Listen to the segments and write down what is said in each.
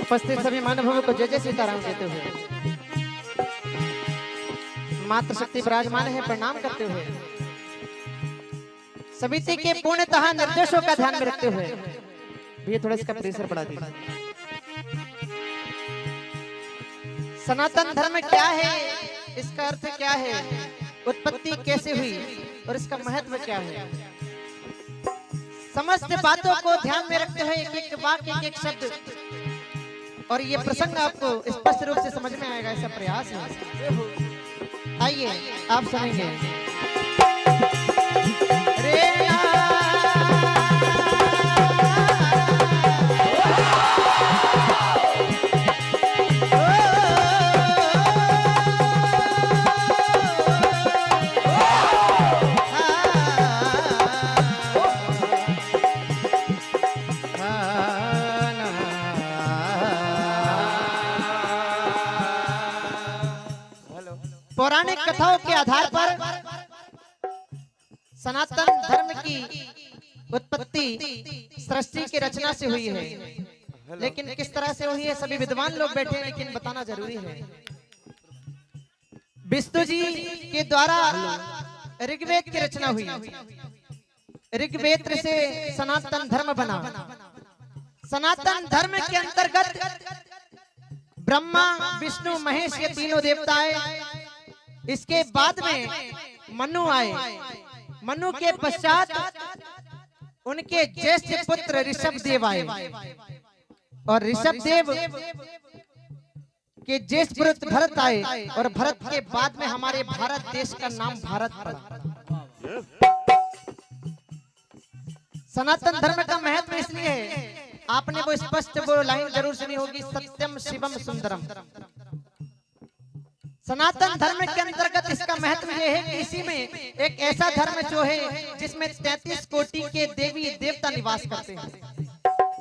उपस्थित सभी मानवों को जय जय सीताराम कहते हुए मातृ शक्ति विराजमान है प्रणाम करते हुए समिति के पूर्णतः निर्देशों का ध्यान में रखते हुए भी थोड़ा इसका प्रेशर बढ़ा दीजिए। सनातन धर्म क्या है, इसका अर्थ क्या है, उत्पत्ति कैसे हुई और इसका महत्व क्या है, समस्त बातों को ध्यान में रखते हुए एक एक वाक्य एक एक शब्द और ये प्रसंग आपको स्पष्ट रूप से समझ में आएगा, ऐसा प्रयास है। आइए आप सुनेंगे। पौराणिक कथाओं के आधार पर सनातन धर्म की उत्पत्ति सृष्टि की रचना से हुई है, लेकिन किस तरह से हुई है सभी विद्वान लोग बैठे हैं, लेकिन बताना जरूरी है। विष्णु जी के द्वारा ऋग्वेद की रचना हुई, ऋग्वेद से सनातन धर्म बना। सनातन धर्म के अंतर्गत ब्रह्मा विष्णु महेश ये तीनों देवता आए, इसके बाद में मनु आए, मनु के पश्चात उनके ज्येष्ठ पुत्र ऋषभ देव आए और ऋषभ देव के ज्येष्ठ पुत्र भरत आए और भरत के बाद में हमारे भारत देश का नाम भारत पड़ा। सनातन धर्म का महत्व इसलिए है, आपने वो स्पष्ट वो लाइन जरूर सुनी होगी, सत्यम शिवम सुंदरम। सनातन धर्म के अंतर्गत इसका महत्व ये है कि इसी में एक ऐसा धर्म जो है जिसमें 33 कोटि के देवी देवता निवास करते हैं।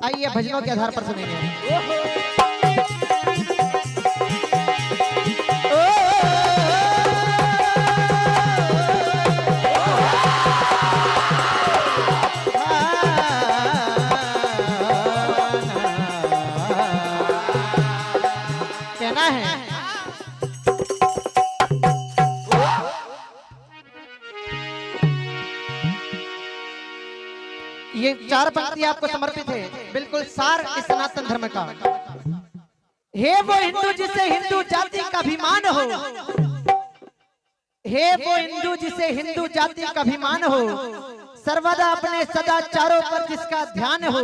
आइए भजनों के आधार पर सुनेंगे। कहना है ये 4 पंक्ति आपको समर्पित है, बिल्कुल सार इस सनातन धर्म का। हे वो हिंदू जिसे हिंदू जाति का अभिमान हो, हे वो हिंदू जिसे हिंदू जाति का अभिमान हो, सर्वदा अपने सदाचारों पर जिसका ध्यान हो,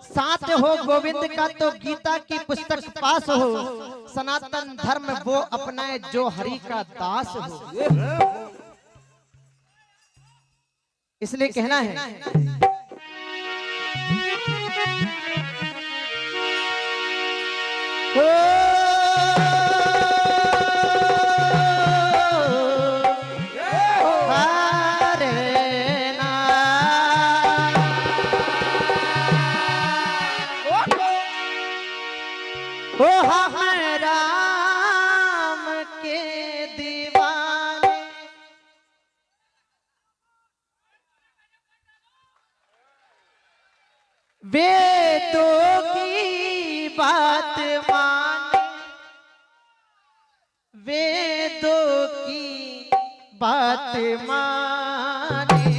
साथ हो गोविंद का तो गीता की पुस्तक पास हो, सनातन धर्म वो अपनाए जो हरि का दास हो। इसलिए कहना है वेदों की बात माने, वेदों की बात माने।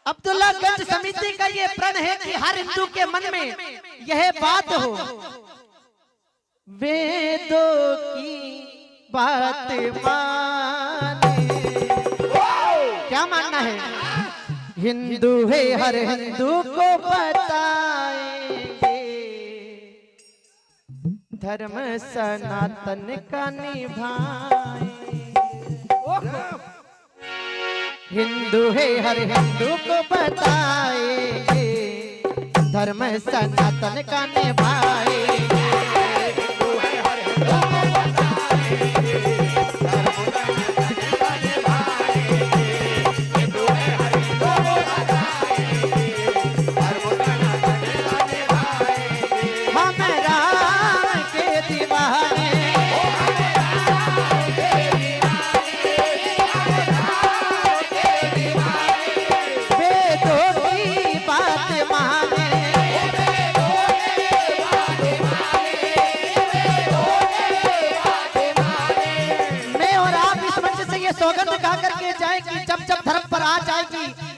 अब्दुल्लागंज समिति का ये प्रण है कि हर हिंदू के मन में यह बात हो, वेदों की बात माने। क्या मानना है? हिंदू है हर हिंदू को बताएंगे, धर्म सनातन का निभाएंगे। हिंदू है हर हिंदू को बताएंगे, धर्म सनातन का निभाएंगे।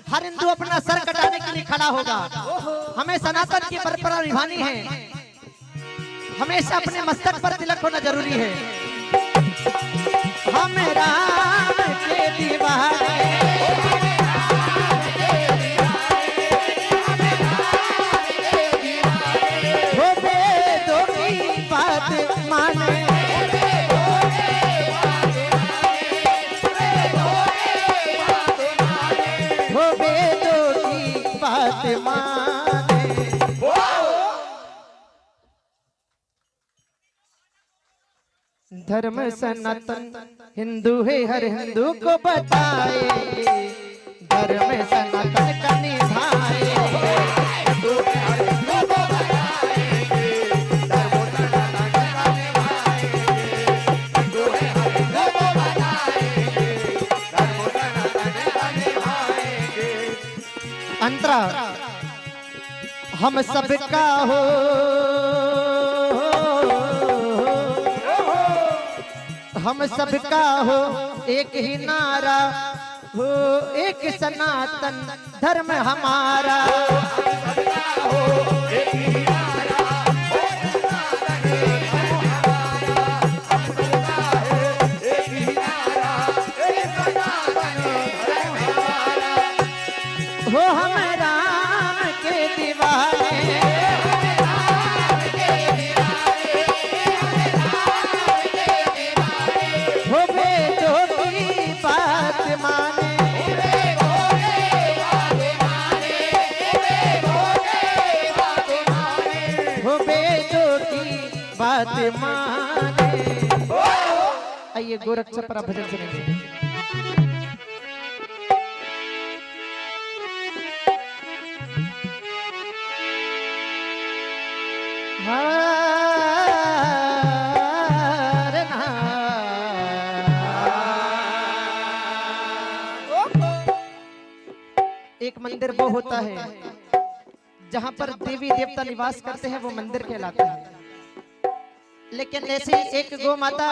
हर हिंदू अपना सर कटाने के लिए खड़ा होगा। हमें सनातन की परंपरा निभानी है, हमेशा अपने मस्तक पर तिलक होना जरूरी है। हम राम के दीवाने, वो वेदों की बात माने, माने। धर्म सनातन हिंदू है हर हिंदू को बताएंगे, धर्म सनातन का निभाएंगे। अंतरा हम सबका हो, हम सबका हो एक ही नारा हो, एक सनातन धर्म हमारा। हो हम राम के दीवाने, हो वेदों की बात माने, हो वेदों की बात माने। आइए गोरक्षा पर भजन सुनेंगे। एक मंदिर वो होता है जहां पर देवी देवता निवास करते हैं, वो मंदिर कहलाता है। लेकिन ऐसी एक गौ माता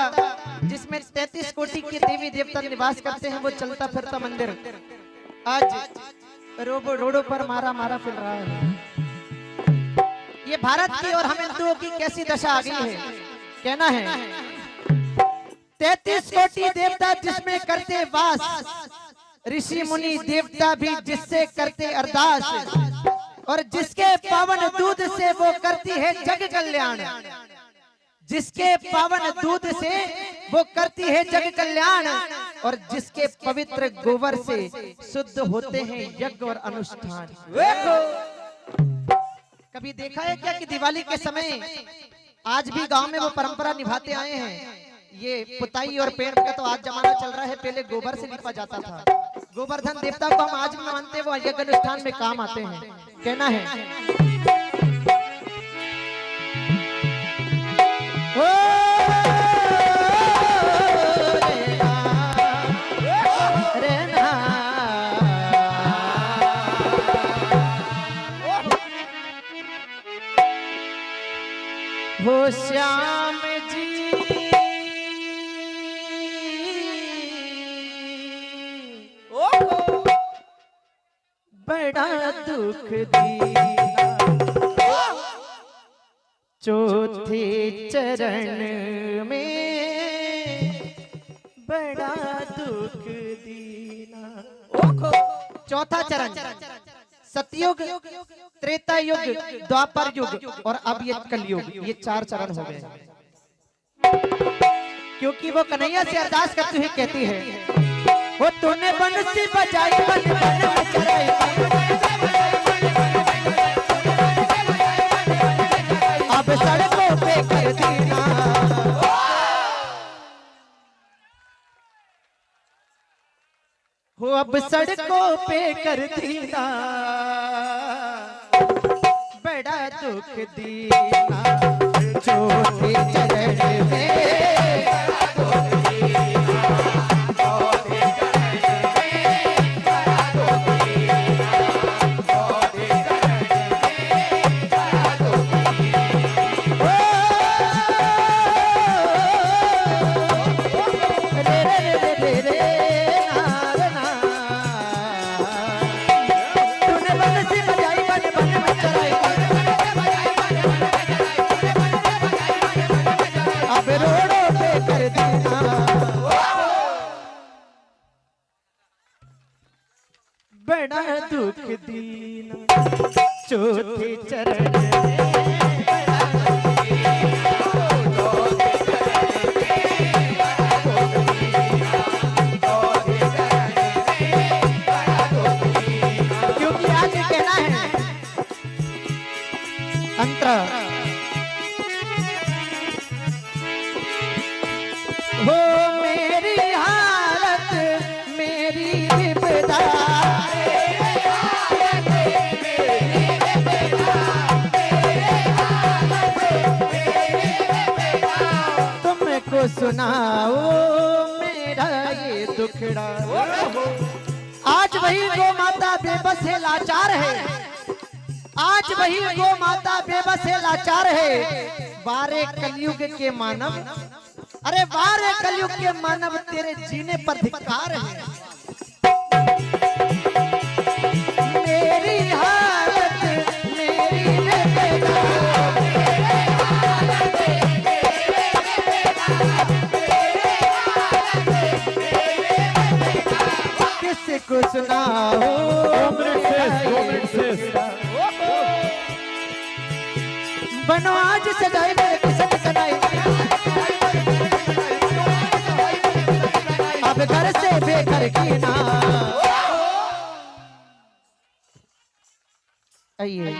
जिसमें 33 कोटि के देवी देवता निवास करते हैं, वो चलता फिरता मंदिर आज रोडों पर मारा मारा फिर रहा है। ये भारत की और हम हिंदुओं की कैसी दशा आ गई है। कहना है 33 कोटि देवता जिसमें करते वास, ऋषि मुनि देवता भी जिससे करते अरदास, और जिसके पावन दूध से वो करती है जग कल्याण, जिसके पावन दूध से वो करती है जग कल्याण, और जिसके पवित्र गोबर से शुद्ध होते हैं यज्ञ और अनुष्ठान। कभी देखा है क्या कि दिवाली के समय आज भी गांव में वो परंपरा निभाते आए हैं? ये पुताई और पेड़ का तो आज जमाना चल रहा है, पहले गोबर से लिपा जाता था। गोवर्धन देवता को हम आज भी मानते हैं, वो यज्ञ अनुष्ठान में काम आते हैं। कहना है हो श्याम जी बड़ा दुख दिया, चौथे चरण में दुख दीना। चौथा चरण सतयुग, त्रेता युग, द्वापर युग और अब ये कलयुग, ये 4 चरण हो गए। क्योंकि वो कन्हैया से अरदास करती हुई कहती है, वो तूने बंसी बजाई बन बन में चराई, अब सड़कों पे कर दीना। हो अब सड़कों पे कर दीना, बड़ा दुख दीना, छोटे चरण में बड़ा दुख दीना, चौथे चरण क्योंकि आज कहना है अंतर। हो मेरी हालत मेरी विपदा, तुमको सुनाओ मेरा ये दुखड़ा। आज वही गो माता बेबस है, लाचार है। आज वही गो माता बेबस है, लाचार है। बारे कलयुग के मानव, अरे बारे कलयुग के मानव, तेरे जीने पर धिक्कार है। मेरी हालत मेरी बेबदा, किसको सुनाओ बनो आज सजाए मेरे किसने सजाए, अब घर से बेघर की ना। आइए